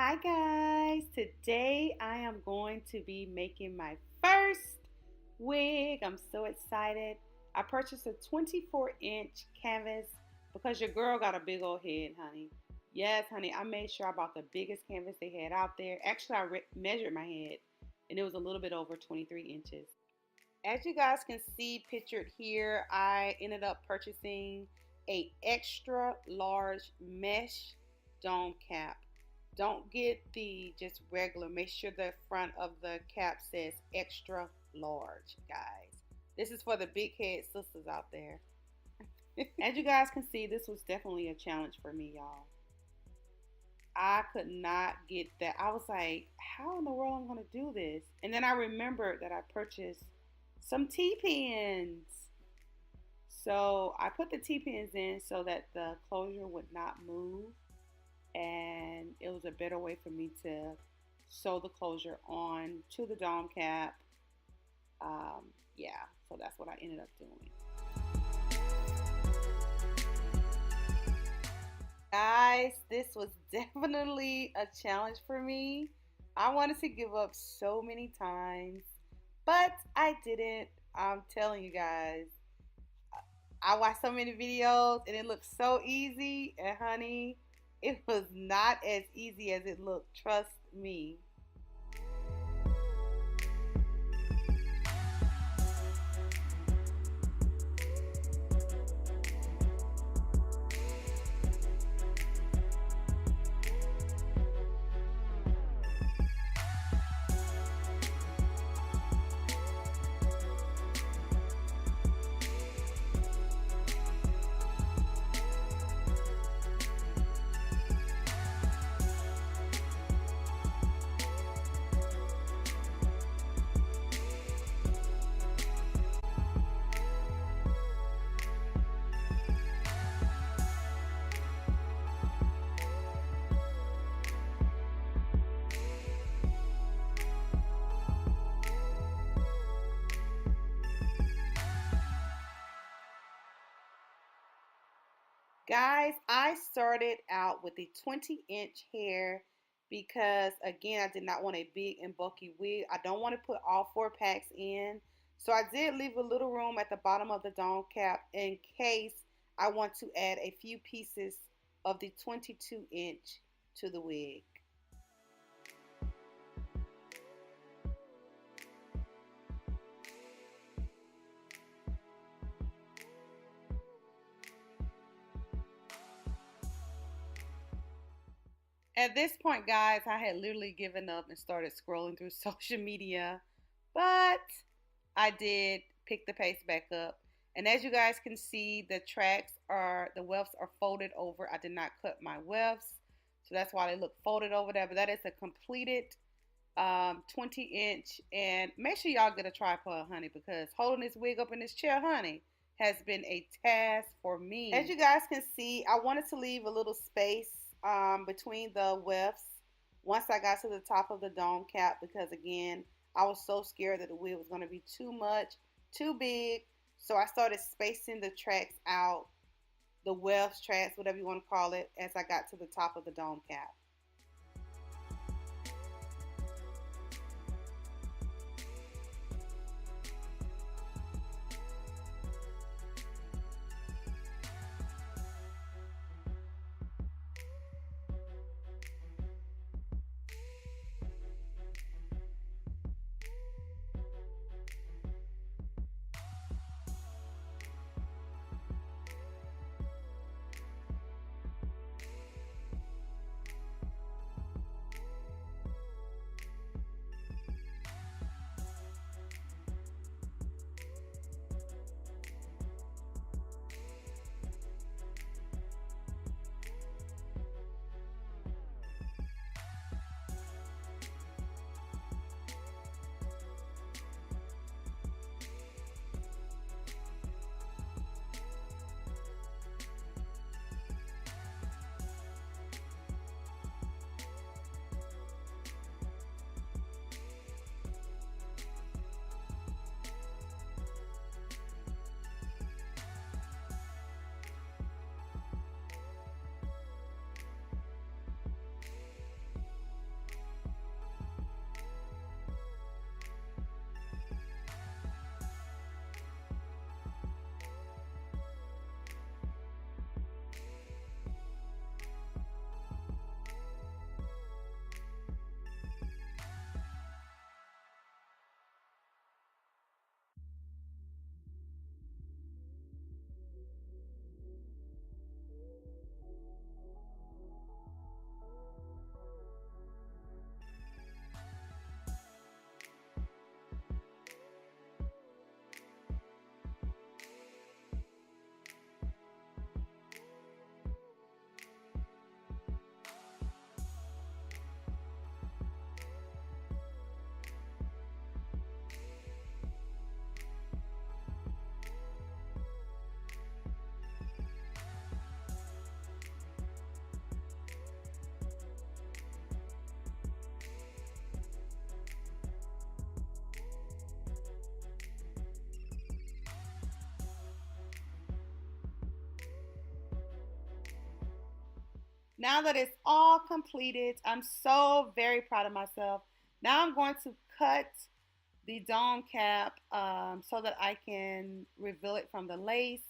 Hi guys, today I am going to be making my first wig. I'm so excited. I purchased a 24-inch canvas because your girl got a big old head, honey. Yes, honey, I made sure I bought the biggest canvas they had out there. Actually, I measured my head and it was a little bit over 23 inches. As you guys can see pictured here, I ended up purchasing a extra large mesh dome cap. Don't get the just regular. Make sure the front of the cap says extra large, guys. This is for the big head sisters out there. As you guys can see, this was definitely a challenge for me, y'all. I could not get that. I was like, how in the world am I going to do this? And then I remembered that I purchased some T-pins. So I put the T-pins in so that the closure would not move. And it was a better way for me to sew the closure on to the dome cap. Yeah, so that's what I ended up doing. Guys, this was definitely a challenge for me. I wanted to give up so many times, but I didn't. I'm telling you guys, I watched so many videos and it looked so easy, and honey, it was not as easy as it looked. Trust me. Guys, I started out with a 20-inch hair because, again, I did not want a big and bulky wig. I don't want to put all four packs in. So I did leave a little room at the bottom of the dome cap in case I want to add a few pieces of the 22-inch to the wig. At this point, guys, I had literally given up and started scrolling through social media, but I did pick the pace back up. And as you guys can see, the wefts are folded over. I did not cut my wefts, so that's why they look folded over there. But that is a completed 20-inch. And make sure y'all get a tripod, honey, because holding this wig up in this chair, honey, has been a task for me. As you guys can see, I wanted to leave a little space between the wefts once I got to the top of the dome cap because, again, I was so scared that the wig was going to be too much, too big. So I started spacing the tracks out, the wefts, tracks, whatever you want to call it, as I got to the top of the dome cap. Now that it's all completed, I'm so very proud of myself. Now I'm going to cut the dome cap so that I can reveal it from the lace.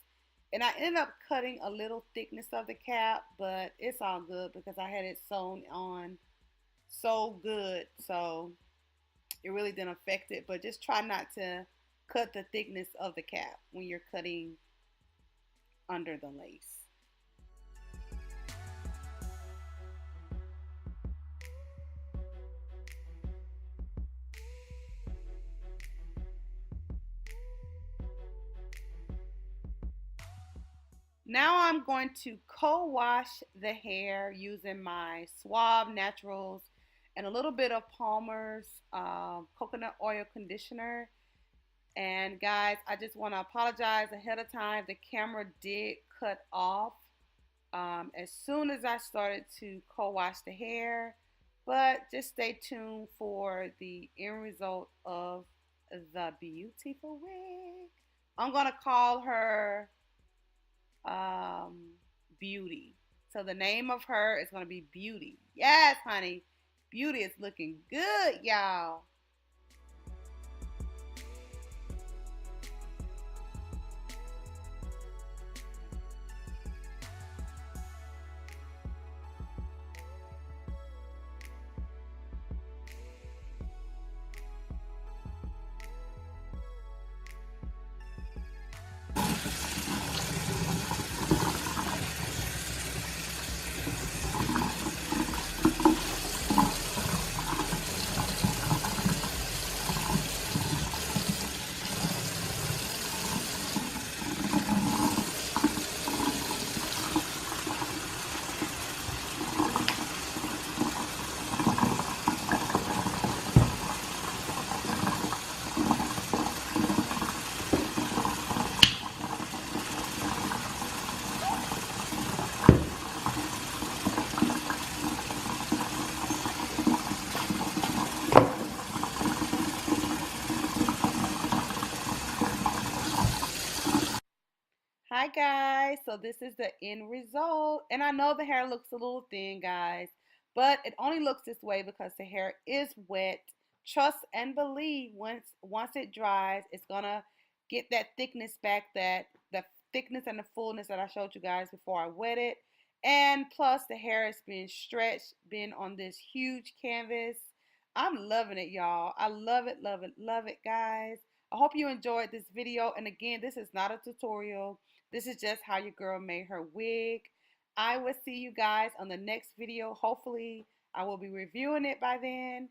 And I ended up cutting a little thickness of the cap, but it's all good because I had it sewn on so good. So it really didn't affect it. But just try not to cut the thickness of the cap when you're cutting under the lace. Now I'm going to co-wash the hair using my Suave Naturals and a little bit of Palmer's coconut oil conditioner. And guys, I just want to apologize ahead of time. The camera did cut off as soon as I started to co-wash the hair, but just stay tuned for the end result of the beautiful wig. I'm gonna call her um, Beauty. So the name of her is gonna be Beauty. Yes, honey, Beauty is looking good, y'all. Hi guys, so this is the end result. And I know the hair looks a little thin, guys, but it only looks this way because the hair is wet. Trust and believe once it dries, it's gonna get that thickness back, that the thickness and the fullness that I showed you guys before I wet it. And plus the hair is being stretched, been on this huge canvas. I'm loving it, y'all. I love it, guys. I hope you enjoyed this video. And again, this is not a tutorial. This is just how your girl made her wig. I will see you guys on the next video. Hopefully, I will be reviewing it by then.